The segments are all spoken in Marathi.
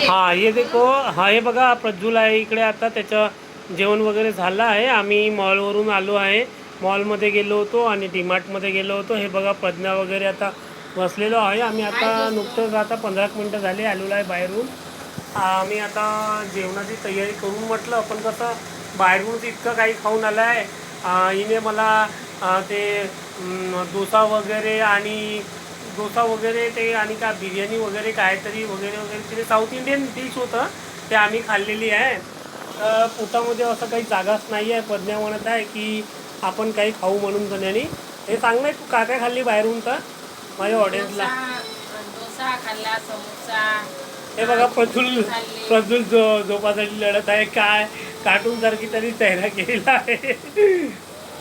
हा ये देखो, हा हे बघा प्रज्वल आहे इकडे. आता त्याचं जेवण वगैरे झालं आहे. आम्ही मॉलवरून आलो आहे. मॉलमध्ये गेलो होतो आणि डीमार्टमध्ये गेलो होतो. हे बघा प्रज्ञा वगैरे आता बसलेलो आहे. आम्ही आता नुकतंच आता 15 मिनटं झाले आलेलो आहे बाहेरून. आम्ही आता जेवणाची तयारी करून म्हटलं, पण कसं बाहेरूनच इतकं काही खाऊन आलं आहे. हिने मला ते डोसा वगैरे आणि ते आणि का बिर्याणी वगैरे काहीतरी वगैरे वगैरे तिथे साऊथ इंडियन डिश होतं, ते आम्ही खाल्लेली आहे. तर पोटामध्ये असं काही जागाच नाही आहे. प्रज्ञा म्हणत आहे की आपण काही खाऊ म्हणून जण्यानी. हे सांग नाही तू काय काय खाल्ली बाहेरून तर माझ्या ऑडियन्सला. डोसा खाल्ला, समोसा. हे बघा प्रज्वल झोपासाठी लढत आहे. काय कार्टून सारखी तरी चेहरा केलेला आहे.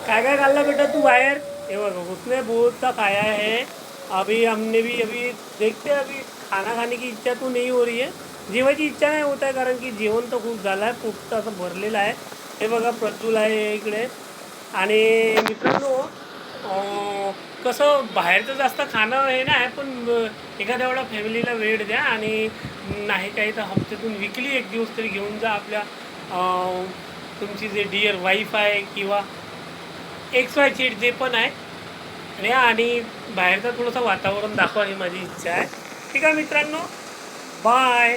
काय काय खाल्ला बेटा तू बाहेर. हे बघा उसने बहुत सा खाया है. अभी हमने भी अभी देखते हैं, अभी खाना खाने की इच्छा तो नहीं हो रही है. जेवायची इच्छा नाही होत आहे, कारण की जेवण तर खूप झालं आहे. पोट तर असं भरलेलं आहे. हे बघा प्रज्वल आहे इकडे. आणि मित्रांनो, कसं बाहेरचं जास्त खाणं हे नाही, पण एखाद्या वेळा फॅमिलीला वेळ द्या. आणि नाही काही तर हप्त्यातून विकली एक दिवस तरी घेऊन जा आपल्या तुमची जे डिअर वाईफ आहे किंवा XYZ जे पण आहे. आणि बाहेरचं थोडंसं वातावरण दाखवा ही माझी इच्छा आहे. ठीक आहे मित्रांनो, बाय.